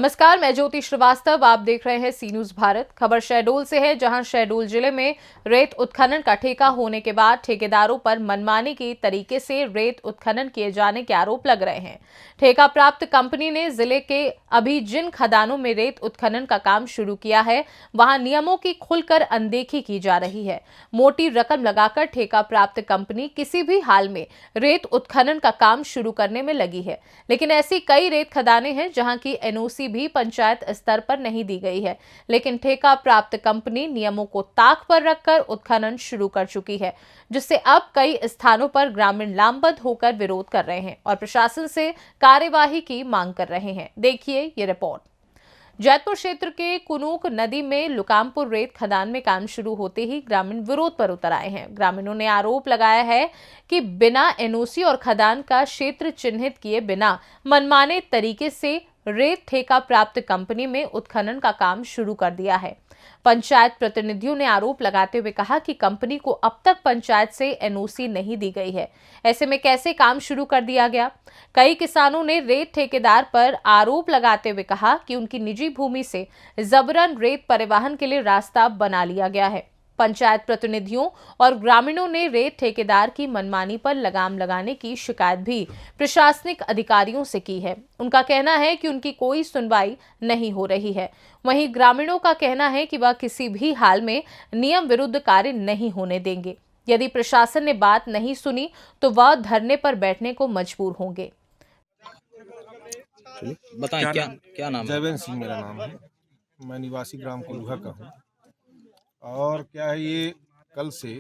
नमस्कार, मैं ज्योति श्रीवास्तव। आप देख रहे हैं सी न्यूज भारत। खबर शहडोल से है, जहां शहडोल जिले में रेत उत्खनन का ठेका होने के बाद ठेकेदारों पर मनमानी की तरीके से रेत उत्खनन किए जाने के आरोप लग रहे हैं। ठेका प्राप्त कंपनी ने जिले के अभी जिन खदानों में रेत उत्खनन का काम शुरू किया है, वहां नियमों की खुलकर अनदेखी की जा रही है। मोटी रकम लगाकर ठेका प्राप्त कंपनी किसी भी हाल में रेत उत्खनन का काम शुरू करने में लगी है, लेकिन ऐसी कई रेत खदानें हैं जहां की एनओसी भी पंचायत स्तर पर नहीं दी गई है, लेकिन ठेका प्राप्त कंपनी नियमों को ताक पर रखकर उत्खनन शुरू कर चुकी है, जिससे अब कई स्थानों पर ग्रामीण लामबंद होकर विरोध कर रहे हैं और प्रशासन से कार्यवाही की मांग कर रहे हैं। देखिए ये रिपोर्ट। जैतपुर क्षेत्र के कुनूक नदी में लुकामपुर रेत खदान में काम शुरू होते ही ग्रामीण विरोध पर उतर आए हैं। ग्रामीणों ने आरोप लगाया है कि बिना एनओसी और खदान का क्षेत्र चिन्हित किए बिना मनमाने तरीके से रेत ठेका प्राप्त कंपनी में उत्खनन का काम शुरू कर दिया है। पंचायत प्रतिनिधियों ने आरोप लगाते हुए कहा कि कंपनी को अब तक पंचायत से एनओसी नहीं दी गई है, ऐसे में कैसे काम शुरू कर दिया गया। कई किसानों ने रेत ठेकेदार पर आरोप लगाते हुए कहा कि उनकी निजी भूमि से जबरन रेत परिवहन के लिए रास्ता बना लिया गया है। पंचायत प्रतिनिधियों और ग्रामीणों ने रेत ठेकेदार की मनमानी पर लगाम लगाने की शिकायत भी प्रशासनिक अधिकारियों से की है। उनका कहना है कि उनकी कोई सुनवाई नहीं हो रही है। वहीं ग्रामीणों का कहना है कि वह किसी भी हाल में नियम विरुद्ध कार्य नहीं होने देंगे। यदि प्रशासन ने बात नहीं सुनी तो वह धरने पर बैठने को मजबूर होंगे। बताएं क्या क्या नाम है? जयवेंद्र सिंह मेरा नाम है। मैं निवासी ग्राम कोल्हा का हूँ। और क्या है, ये कल से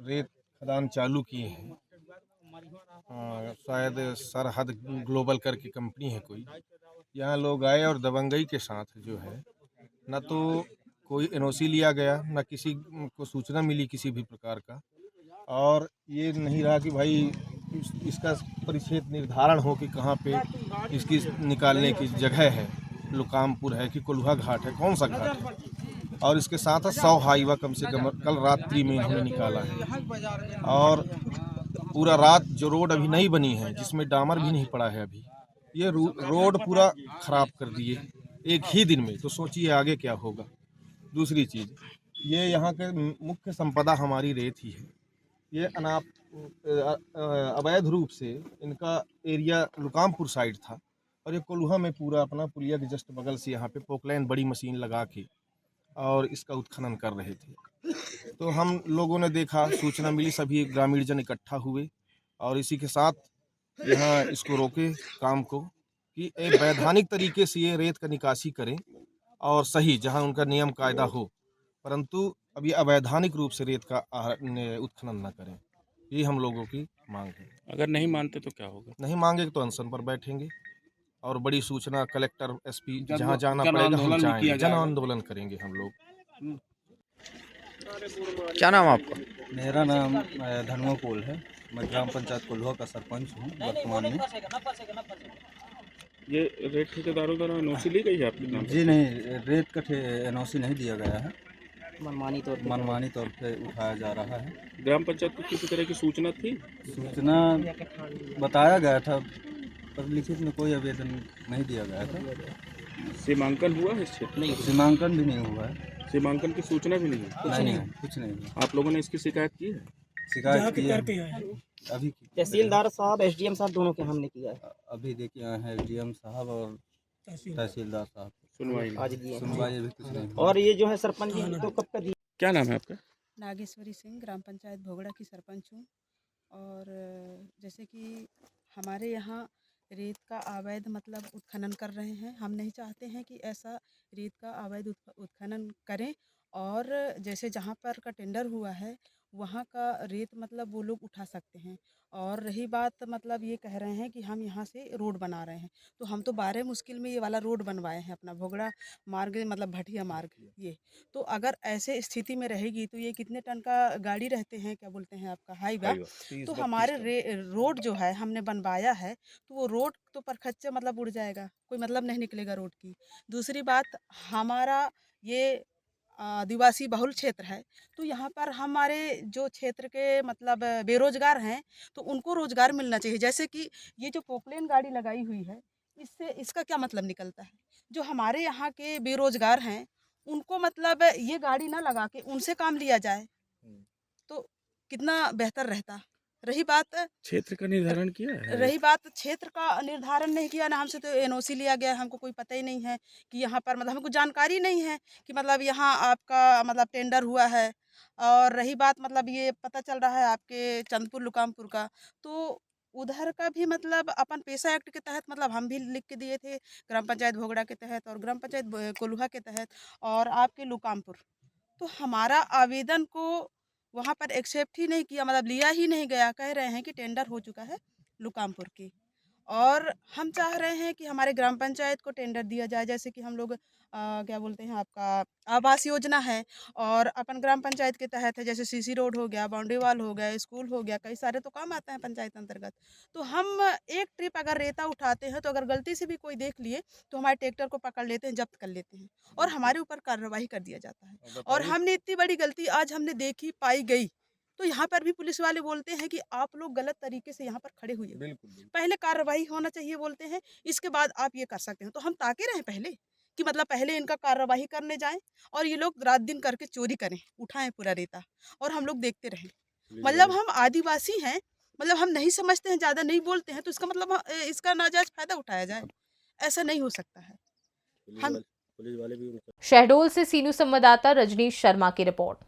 रेत खदान चालू किए हैं। शायद सरहद ग्लोबल करके कंपनी है कोई। यहाँ लोग आए और दबंगई के साथ जो है, न तो कोई एनओसी लिया गया, न किसी को सूचना मिली किसी भी प्रकार का। और ये नहीं रहा कि भाई इसका परिक्षेत्र निर्धारण हो कि कहाँ पे इसकी निकालने की जगह है, लुकामपुर है कि कोल्हा घाट है, कौन सा घाट है। और इसके साथ 100 हाईवा कम से कम कल रात्रि में इन्होंने निकाला है। और पूरा रात जो रोड अभी नहीं बनी है, जिसमें डामर भी नहीं पड़ा है अभी, ये रोड पूरा खराब कर दिए एक ही दिन में। तो सोचिए आगे क्या होगा। दूसरी चीज़, ये यहाँ के मुख्य संपदा हमारी रेत ही है। ये अवैध रूप से इनका एरिया लुकामपुर साइड था, और ये कोल्हा में पूरा अपना पुलिया के जस्ट बगल से यहाँ पे पोकलैन बड़ी मशीन लगा के और इसका उत्खनन कर रहे थे। तो हम लोगों ने देखा, सूचना मिली, सभी ग्रामीण जन इकट्ठा हुए और इसी के साथ यहाँ इसको रोके काम को कि एक वैधानिक तरीके से ये रेत का निकासी करें और सही जहाँ उनका नियम कायदा हो, परंतु अब ये अवैधानिक रूप से रेत का उत्खनन न करें। ये हम लोगों की मांग है। अगर नहीं मानते तो क्या होगा? नहीं मांगे तो अनशन पर बैठेंगे और बड़ी सूचना कलेक्टर, एसपी जहाँ जाना पड़ेगा हम जाएंगे, जन आंदोलन करेंगे हम लोग। क्या नाम है आपका? मेरा नाम धनुआ कोल है। मैं ग्राम पंचायत कोल्हा का सरपंच हूँ वर्तमान में। ये रेत ठेकेदारों द्वारा एनओसी ली गई है आपके नाम? जी नहीं, रेत का एनओसी नहीं दिया गया है। मनमानी तौर पे उठाया जा रहा है। ग्राम पंचायत को किसी तरह की सूचना थी? सूचना बताया गया था, पर लिखित में कोई आवेदन नहीं दिया गया था। सीमांकन हुआ है इस क्षेत्र में? सीमांकन भी नहीं हुआ है। सीमांकन की सूचना भी नहीं है? नहीं, कुछ नहीं हुआ। आप लोगों ने इसकी शिकायत की है? शिकायत की है अभी। तहसीलदार साहब, एसडीएम साहब दोनों के हमने किया है। अभी देखिए हैं एसडीएम साहब और तहसीलदार साहब, सुनवाई आज दिए हैं। सुनवाई अभी कुछ नहीं। और ये जो है सरपंच जी तो कब का दिए? क्या नाम है आपका? नागेश्वरी सिंह, ग्राम पंचायत भोगड़ा की सरपंच हूँ। और जैसे कि हमारे यहाँ रेत का अवैध मतलब उत्खनन कर रहे हैं। हम नहीं चाहते हैं कि ऐसा रेत का अवैध उत्खनन करें। और जैसे जहाँ पर का टेंडर हुआ है वहाँ का रेत मतलब वो लोग उठा सकते हैं। और रही बात मतलब ये कह रहे हैं कि हम यहाँ से रोड बना रहे हैं, तो हम तो 12 मुश्किल में ये वाला रोड बनवाए हैं अपना भोगड़ा मार्ग मतलब भटिया मार्ग। ये तो अगर ऐसे स्थिति में रहेगी तो ये कितने टन का गाड़ी रहते हैं, क्या बोलते हैं आपका, हाईवा। तो हमारे रोड जो है हमने बनवाया है, तो वो रोड तो परखच्चे मतलब उड़ जाएगा, कोई मतलब नहीं निकलेगा रोड की। दूसरी बात, हमारा ये आदिवासी बहुल क्षेत्र है, तो यहाँ पर हमारे जो क्षेत्र के मतलब बेरोजगार हैं, तो उनको रोजगार मिलना चाहिए। जैसे कि ये जो पोकलेन गाड़ी लगाई हुई है, इससे इसका क्या मतलब निकलता है? जो हमारे यहाँ के बेरोजगार हैं, उनको मतलब ये गाड़ी ना लगा के उनसे काम लिया जाए, तो कितना बेहतर रहता। रही बात क्षेत्र का निर्धारण किया है? रही बात क्षेत्र का निर्धारण नहीं किया ना, हमसे तो एनओसी लिया गया, हमको कोई पता ही नहीं है कि यहाँ पर मतलब हमको जानकारी नहीं है कि मतलब यहाँ आपका मतलब टेंडर हुआ है। और रही बात मतलब ये पता चल रहा है आपके चंदपुर लुकामपुर का, तो उधर का भी मतलब अपन पेशा एक्ट के तहत मतलब हम भी लिख के दिए थे, ग्राम पंचायत भोगड़ा के तहत और ग्राम पंचायत कोल्हा के तहत और आपके लुकामपुर। तो हमारा आवेदन को वहाँ पर एक्सेप्ट ही नहीं किया, मतलब लिया ही नहीं गया। कह रहे हैं कि टेंडर हो चुका है लुकामपुर की, और हम चाह रहे हैं कि हमारे ग्राम पंचायत को टेंडर दिया जाए। जैसे कि हम लोग क्या बोलते हैं, आपका आवास योजना है और अपन ग्राम पंचायत के तहत है, जैसे सीसी रोड हो गया, बाउंड्री वाल हो गया, स्कूल हो गया, कई सारे तो काम आते हैं पंचायत अंतर्गत। तो हम एक ट्रिप अगर रेता उठाते हैं तो अगर गलती से भी कोई देख लिए तो हमारे ट्रैक्टर को पकड़ लेते हैं, जब्त कर लेते हैं और हमारे ऊपर कार्रवाई कर दिया जाता है। और हमने इतनी बड़ी गलती आज हमने देखी पाई गई, तो यहाँ पर भी पुलिस वाले बोलते हैं कि आप लोग गलत तरीके से यहाँ पर खड़े हुए हो। पहले कार्रवाई होना चाहिए बोलते हैं, इसके बाद आप ये कर सकते हैं। तो हम ताके रहे पहले कि मतलब पहले इनका कार्रवाई करने जाएं और ये लोग रात दिन करके चोरी करें, उठाएं पूरा रेता और हम लोग देखते रहें। मतलब हम आदिवासी हैं, मतलब हम नहीं समझते हैं, ज़्यादा नहीं बोलते हैं, तो इसका मतलब इसका नाजायज फायदा उठाया जाए, ऐसा नहीं हो सकता है। हम शहडोल से सीनू संवाददाता रजनीश शर्मा की रिपोर्ट।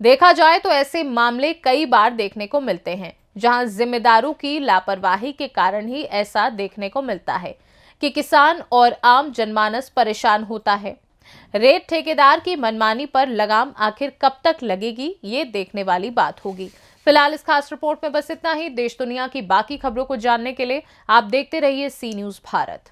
देखा जाए तो ऐसे मामले कई बार देखने को मिलते हैं, जहां जिम्मेदारों की लापरवाही के कारण ही ऐसा देखने को मिलता है कि किसान और आम जनमानस परेशान होता है। रेत ठेकेदार की मनमानी पर लगाम आखिर कब तक लगेगी, ये देखने वाली बात होगी। फिलहाल इस खास रिपोर्ट में बस इतना ही। देश दुनिया की बाकी खबरों को जानने के लिए आप देखते रहिए सी न्यूज़ भारत।